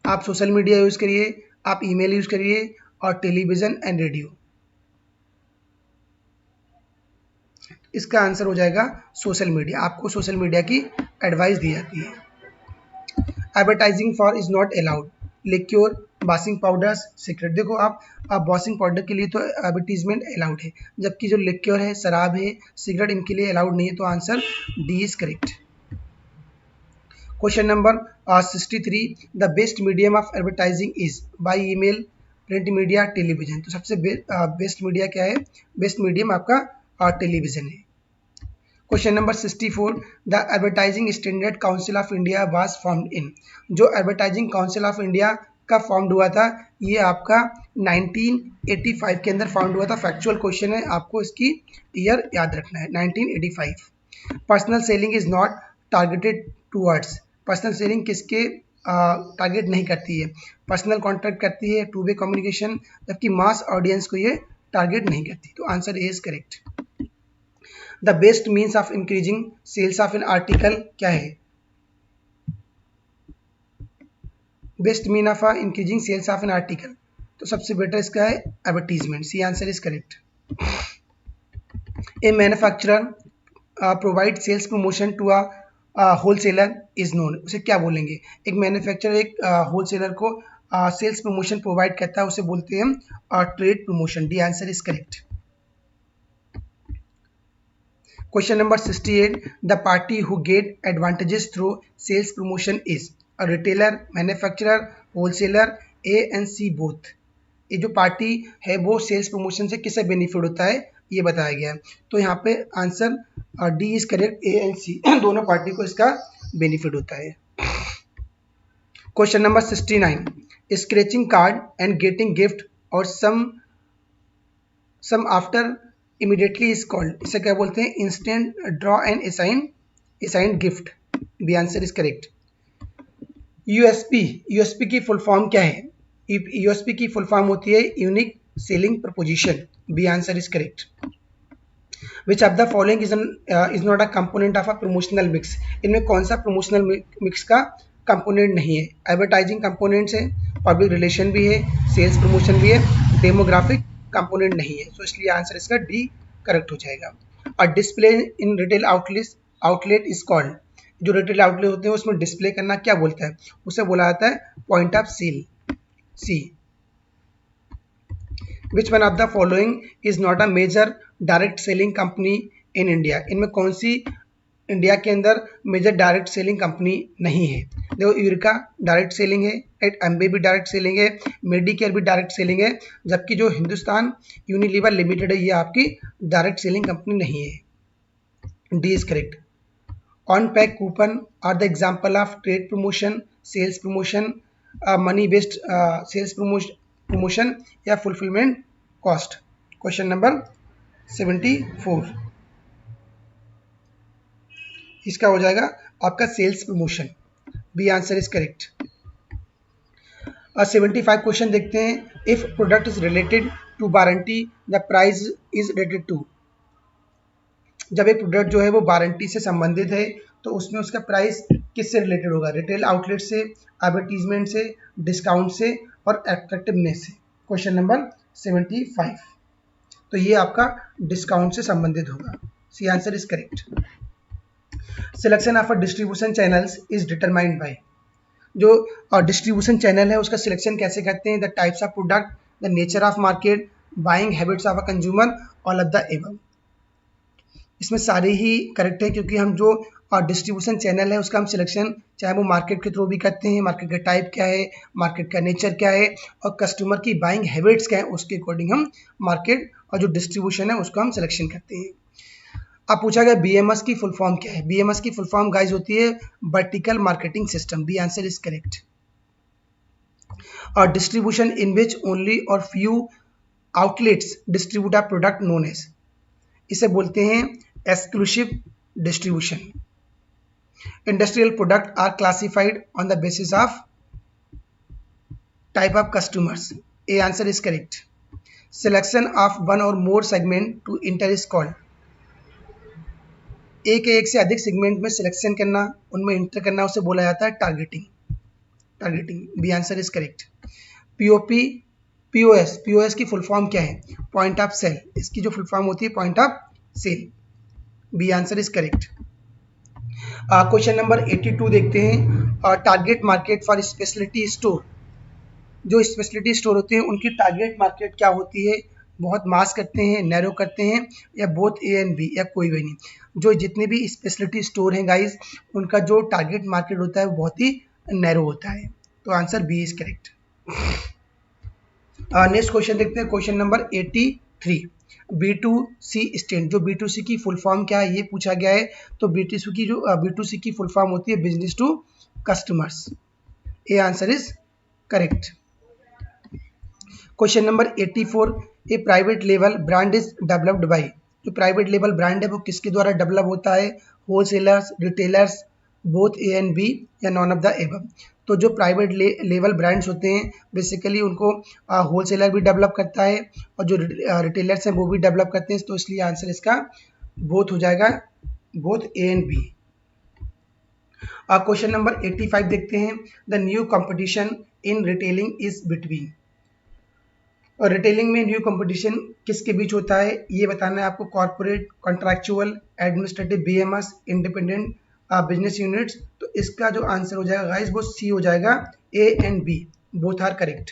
A: आप सोशल मीडिया यूज करिए, आप ईमेल यूज करिए और टेलीविजन एंड रेडियो। इसका आंसर हो जाएगा सोशल मीडिया। आपको सोशल मीडिया की एडवाइस दी जाती है। Advertising for is not allowed, liquor, washing powders, secret. देखो आप वॉशिंग पाउडर के लिए तो एडवर्टीजमेंट अलाउड है, जबकि जो लिक्योर है, शराब है, सिगरेट, इनके लिए अलाउड नहीं है। तो answer D is correct. Question number 63, the best medium of advertising is by email, print media, television. तो सबसे बेस्ट मीडिया क्या है? बेस्ट मीडियम आपका टेलीविजन है। Question number 64, the advertising standard council of India was formed in. जो advertising council of India का formed हुआ था, ये आपका 1985 के अंदर फाउंड हुआ था। फैक्चुअल क्वेश्चन है, आपको इसकी ईयर याद रखना है, 1985। Personal selling is not targeted towards. Personal selling किसके टारगेट नहीं करती है? पर्सनल कॉन्ट्रैक्ट करती है, टू वे कम्युनिकेशन, जबकि मास ऑडियंस को ये टारगेट नहीं करती। तो answer A is correct. The best means of increasing sales of an article क्या है? Best mean of increasing sales of an article, तो सबसे बेटर इसका है advertisement. C answer is correct. A manufacturer provide sales promotion to a wholesaler is known. उसे क्या बोलेंगे? एक मैन्युफैक्चरर एक होलसेलर को सेल्स प्रमोशन प्रोवाइड करता है, उसे बोलते हैं trade promotion. D answer is correct. Question number 68, the party who get advantages through sales promotion is a retailer, manufacturer, wholesaler, A and C both। ये जो पार्टी है वो सेल्स प्रमोशन से किसे बेनिफिट होता है ये बताया गया है। तो यहाँ पे answer D is correct, A and C दोनों पार्टी को इसका बेनिफिट होता है। Question number 69, scratching card and getting gift or some after immediately is called. इसे क्या बोलते हैं? Instant draw and assign gift. B answer is correct. USP की फुल फॉर्म क्या है? यूएसपी की फुल फॉर्म होती है unique selling proposition. B answer is correct. Which of the following is not a component of a promotional mix. इनमें कौन सा promotional mix का कंपोनेंट नहीं है? एडवर्टाइजिंग कंपोनेंट्स है, पब्लिक रिलेशन भी है, सेल्स प्रमोशन भी है, डेमोग्राफिक कंपोनेंट नहीं है। तो इसलिए आंसर इसका डी करेक्ट हो जाएगा। और display in retail outlet is called. जो रिटेल आउटलेट होते हैं उसमें डिस्प्ले करना क्या बोलता है? उसे बोला जाता है point of sale. C. Which one of the following is not a major direct selling company in India. इनमें कौन सी इंडिया के अंदर मेजर डायरेक्ट सेलिंग कंपनी नहीं है? देखो, यूरिका डायरेक्ट सेलिंग है, राइट, एम्बे भी डायरेक्ट सेलिंग है, मेडिकेयर भी डायरेक्ट सेलिंग है, जबकि जो हिंदुस्तान यूनिलीवर लिमिटेड है ये आपकी डायरेक्ट सेलिंग कंपनी नहीं है। D is correct. On pack coupon are the example of trade promotion, sales promotion, money based sales promotion या फुलफिलमेंट कॉस्ट। क्वेश्चन नंबर 74, इसका हो जाएगा आपका sales promotion. B answer is correct. 75 question देखते हैं। If product is related to warranty the price is related to. जब एक product जो है वो वारंटी से संबंधित है तो उसमें उसका प्राइस किससे रिलेटेड होगा? रिटेल आउटलेट से, एडवर्टीजमेंट से, डिस्काउंट से और एट्रैक्टिवनेस से। क्वेश्चन नंबर 75, तो ये आपका डिस्काउंट से संबंधित होगा। C answer is correct. Selection of a distribution channels is determined by. जो डिस्ट्रीब्यूशन चैनल है उसका सिलेक्शन कैसे करते हैं? The types of product, the nature of market, buying habits of a consumer, all of the above. इसमें सारे ही correct है, क्योंकि हम जो डिस्ट्रीब्यूशन चैनल है उसका हम सिलेक्शन चाहे वो मार्केट के थ्रू भी करते हैं, मार्केट का टाइप क्या है, मार्केट का नेचर क्या है और कस्टमर की बाइंग हैबिट्स क्या है, उसके अकॉर्डिंग हम मार्केट और जो डिस्ट्रीब्यूशन है उसको हम सिलेक्शन करते हैं। अब पूछा गया बीएमएस की फुल फॉर्म क्या है। बीएमएस की फुल फॉर्म गाइज होती है vertical marketing system. B answer is correct. और distribution in which only or few outlets distribute a product known as, इसे बोलते हैं exclusive distribution. Industrial product are classified on the basis of type of customers. A answer is correct. Selection of one or more segment to enter is called. एक से अधिक segment में selection करना, उनमें inter करना, उसे बोला जाता है targeting. Targeting. B answer is correct. POP POS, POS की फुल फॉर्म क्या है? Point of sale. इसकी जो फुल फॉर्म होती है point of sale. B answer is correct. Question number 82 देखते हैं। Target market for speciality store. जो स्पेशलिटी स्टोर होते हैं उनकी टारगेट मार्केट क्या होती है? बहुत मास करते हैं, नैरो करते हैं, या बोथ ए एंड बी, या कोई भी नहीं। जो जितने भी स्पेशलिटी स्टोर हैं गाइस, उनका जो टारगेट मार्केट होता है वो बहुत ही नैरो होता है। तो answer B is correct. Next question देखते हैं। Question number 83। B2C stand. जो B2C की फुल फॉर्म क्या है ये पूछा गया है। तो B2C की फुल फॉर्म होती है business to customers. A answer is correct. Question number 84। A private level brand is developed by. जो प्राइवेट लेवल ब्रांड है वो किसके द्वारा डेवलप होता है? Wholesalers, retailers, both A and B, या नॉन ऑफ द एबव। तो जो प्राइवेट लेवल ब्रांड्स होते हैं बेसिकली उनको होलसेलर भी डेवलप करता है, और जो रिटेलर्स हैं वो भी डेवलप करते हैं। तो इसलिए आंसर इसका बोथ हो जाएगा, both A and B. Question number 85 देखते हैं। The new competition in retailing is between. और रिटेलिंग में न्यू कंपटीशन किसके बीच होता है ये बताना है आपको। Corporate, contractual, administrative, BMS, independent business units. तो इसका जो आंसर हो जाएगा गाइस वो सी हो जाएगा। A and B both are correct.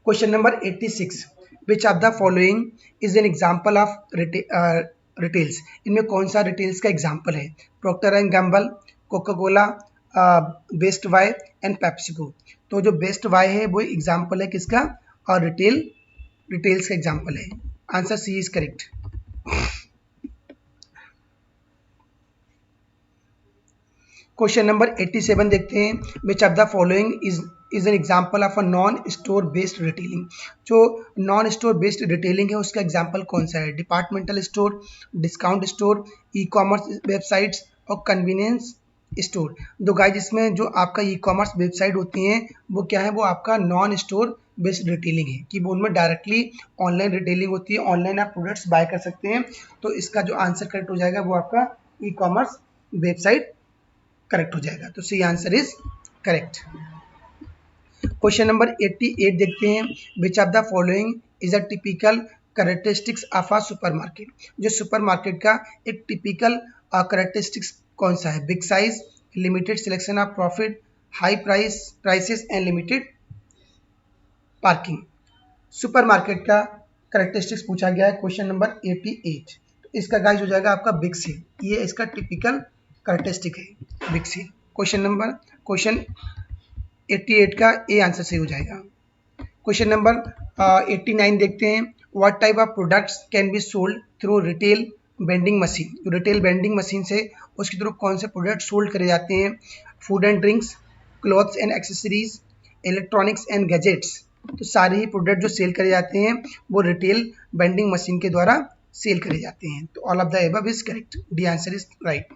A: Question number 86। Which of the following is an example of retails. इनमें कौन सा रिटेल्स का एग्जांपल है? Procter and Gamble, Coca Cola, Best Buy and PepsiCo. तो जो बेस्ट बाय है वो एग्जांपल है किसका? और रिटेल्स का एग्जांपल है। Answer C is correct. Question number 87 देखते हैं। Which of the following is an example of a non store based retailing. जो नॉन स्टोर बेस्ड रिटेलिंग है उसका एग्जांपल कौन सा है? Departmental store, discount store, e commerce websites, और convenience store. तो गाइस इसमें जो आपका ई कॉमर्स वेबसाइट होती हैं वो क्या है? वो आपका नॉन स्टोर बेस्ड रिटेलिंग है, कि वो उनमें डायरेक्टली ऑनलाइन रिटेलिंग होती है, ऑनलाइन आप प्रोडक्ट्स बाय कर सकते हैं। तो इसका जो आंसर करेक्ट हो जाएगा वो आपका ई कॉमर्स वेबसाइट करेक्ट हो जाएगा। तो C answer is correct. Question number 88 देखते हैं। Which of the following is a typical characteristics of a supermarket. जो सुपरमार्केट का एक टिपिकल कैरेक्टरिस्टिक्स कौन सा है? Big size, limited selection of profit, high prices and limited parking. Supermarket का characteristics पूछा गया है क्वेश्चन नंबर 88। तो इसका गाइस हो जाएगा आपका बिग सेल। ये इसका टिपिकल कैरेक्टरिस्टिक है, बिग सेल। क्वेश्चन 88 का ए आंसर सही हो जाएगा। क्वेश्चन नंबर 89 देखते हैं। What type of products can be sold through retail vending machine. जो रिटेल वेंडिंग मशीन से उसके थ्रू कौन से प्रोडक्ट सोल्ड करे जाते हैं? Food and drinks, clothes and accessories, electronics and gadgets. तो सारे ही प्रोडक्ट जो सेल करे जाते हैं वो रिटेल वेंडिंग मशीन के द्वारा सेल करे जाते हैं। तो all of the above is correct. D answer is right.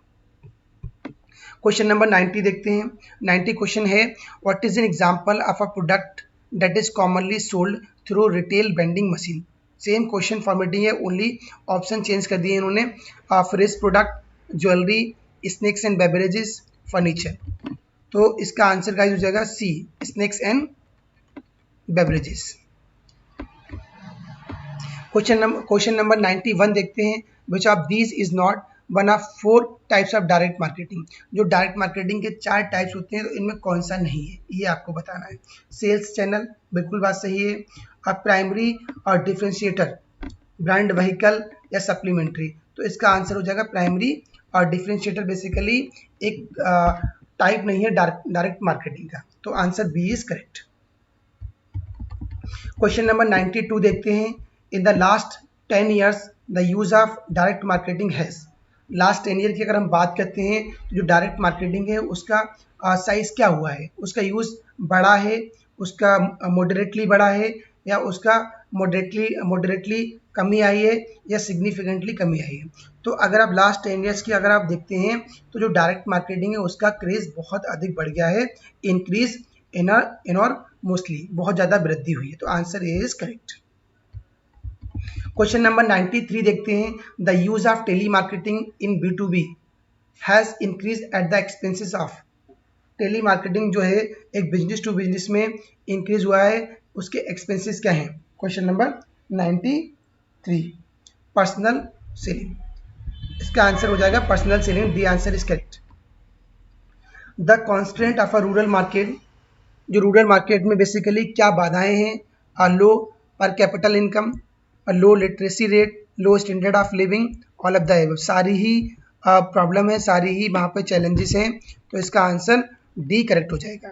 A: Question number 90 देखते हैं। 90 क्वेश्चन है। What is an example of a product that is commonly sold through retail vending machine. Same question formatting है, only option change कर दिए इन्होंने। Fresh product, jewellery, snacks and beverages, furniture. तो इसका answer guys हो जाएगा C, snacks and beverages. Question number 91 देखते हैं। Which of these is not one of 4 types of direct marketing. जो डायरेक्ट मार्केटिंग के 4 टाइप्स होते हैं तो इनमें कौन सा नहीं है ये आपको बताना है। सेल्स चैनल, बिल्कुल बात सही है। अब प्राइमरी और डिफरेंशिएटर, ब्रांड, व्हीकल, या सप्लीमेंट्री। तो इसका आंसर हो जाएगा प्राइमरी और डिफरेंशिएटर। बेसिकली एक टाइप नहीं है डायरेक्ट मार्केटिंग का। तो answer B is correct. Question number 92 देखते हैं। In the last 10 years the use of direct marketing has, last 10 year की अगर हम बात करते हैं तो जो डायरेक्ट मार्केटिंग है उसका साइज क्या हुआ है, उसका यूज़ बढ़ा है, उसका मॉडरेटली बढ़ा है, या उसका मॉडरेटली कमी आई है, या सिग्निफिकेंटली कमी आई है। तो अगर आप लास्ट 10 ईयर्स की अगर आप देखते हैं तो जो डायरेक्ट मार्केटिंग है उसका क्रेज बहुत अधिक बढ़ गया है, इंक्रीज मोस्टली बहुत ज़्यादा वृद्धि हुई है। तो answer A is correct. Question number 93 देखते हैं, the use of telemarketing in B2B has increase at the expenses of, telemarketing जो है एक बिजनेस टू बिजनेस में इंक्रीज हुआ है, उसके एक्सपेंसेस क्या हैं? क्वेश्चन नंबर 93, पर्सनल सेलिंग, इसका आंसर हो जाएगा personal selling, D answer is correct. The constant of a rural market, जो रूरल मार्केट में बेसिकली क्या बाधाएं हैं? लो पर capital income, low literacy rate, low standard of living, all of the above, सारी ही प्रॉब्लम है, सारी ही वहाँ पे चैलेंजेस हैं। तो इसका आंसर डी करेक्ट हो जाएगा।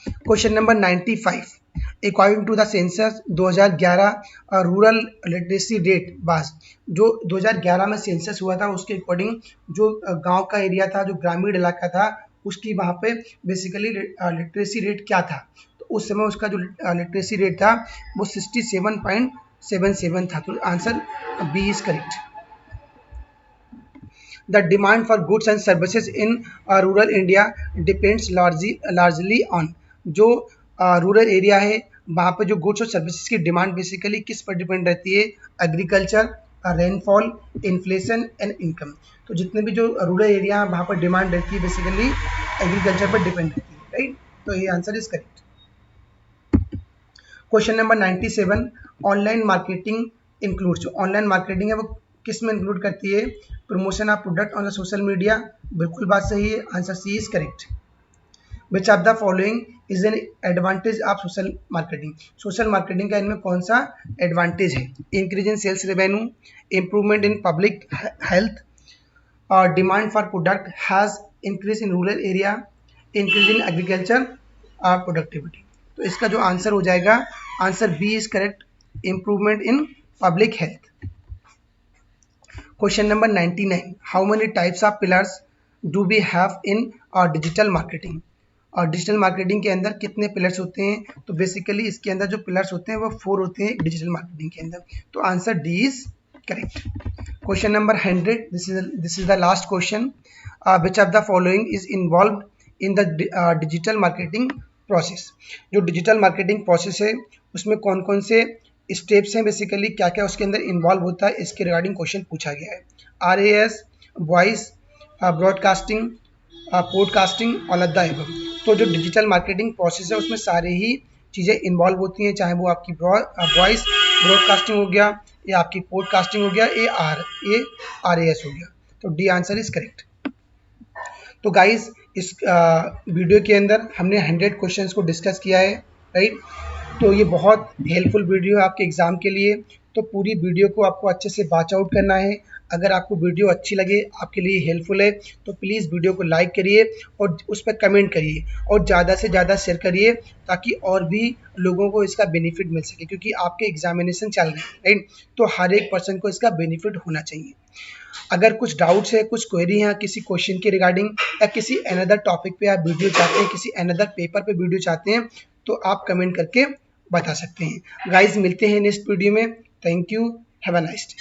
A: Question number 95, according to the census 2011 rural literacy rate was, जो 2011 में सेंसस हुआ था उसके अकॉर्डिंग जो गांव का एरिया था, जो ग्रामीण इलाका था, उसकी वहाँ पे बेसिकली लिटरेसी रेट क्या था? तो उस समय उसका जो लिटरेसी रेट था वो 67.77 था। तो answer B is correct. The demand for goods and services in rural India depends largely on, जो रूरल एरिया है वहाँ पे जो गुड्स और सर्विसेज की डिमांड बेसिकली किस पर डिपेंड रहती है? Agriculture, rainfall, inflation and income. तो जितने भी जो रूरल एरिया है वहाँ पर डिमांड रहती है बेसिकली एग्रीकल्चर पर डिपेंड रहती है, राइट? तो ये answer is correct. Question number 97, online marketing includes, जो ऑनलाइन मार्केटिंग है वो किस में इंक्लूड करती है? Promotion of product on the social media, बिल्कुल बात सही है, answer C is correct. Which of the following is an advantage of social marketing, social marketing का इनमें कौन सा एडवांटेज है? Increase in sales revenue, improvement in public health, demand for product has increase in rural area, increase in agriculture, productivity. तो इसका जो answer हो जाएगा, answer B is correct, improvement in public health. Question number 99, how many types of pillars do we have in digital marketing, और digital marketing के अंदर कितने pillars होते हैं? तो बेसिकली इसके अंदर जो पिलर्स होते हैं वो 4 होते हैं डिजिटल मार्केटिंग के अंदर। तो answer D is correct. Question number 100, this is the last question, which of the following is involved in the digital marketing process, जो डिजिटल मार्केटिंग प्रोसेस है उसमें कौन कौन से स्टेप्स हैं, बेसिकली क्या क्या उसके अंदर इन्वॉल्व होता है, इसके रिगार्डिंग क्वेश्चन पूछा गया है। RAS, voice, broadcasting, podcasting, all of the above. तो जो डिजिटल मार्केटिंग प्रोसेस है उसमें सारे ही चीज़ें इन्वॉल्व होती हैं, चाहे वो आपकी वॉइस ब्रॉडकास्टिंग हो गया, या आपकी पॉडकास्टिंग हो गया, RAS हो गया। तो डी आंसर इज करेक्ट। तो गाइज इस वीडियो के अंदर हमने 100 क्वेश्चंस को डिस्कस किया है, राइट? तो ये बहुत हेल्पफुल वीडियो है आपके एग्ज़ाम के लिए। तो पूरी वीडियो को आपको अच्छे से वॉच आउट करना है। अगर आपको वीडियो अच्छी लगे, आपके लिए हेल्पफुल है, तो प्लीज़ वीडियो को लाइक करिए और उस पर कमेंट करिए और ज़्यादा से ज़्यादा शेयर करिए, ताकि और भी लोगों को इसका बेनिफिट मिल सके, क्योंकि आपके एग्जामिनेशन चल रहे हैं, राइट? तो हर एक पर्सन को इसका बेनिफिट होना चाहिए। अगर कुछ डाउट्स है, कुछ क्वेरी है किसी क्वेश्चन के रिगार्डिंग, या किसी अनदर टॉपिक पे आप वीडियो चाहते हैं, किसी अनदर पेपर पे वीडियो चाहते हैं, तो आप कमेंट करके बता सकते हैं। गाइज मिलते हैं नेक्स्ट वीडियो में। Thank you, have a nice day.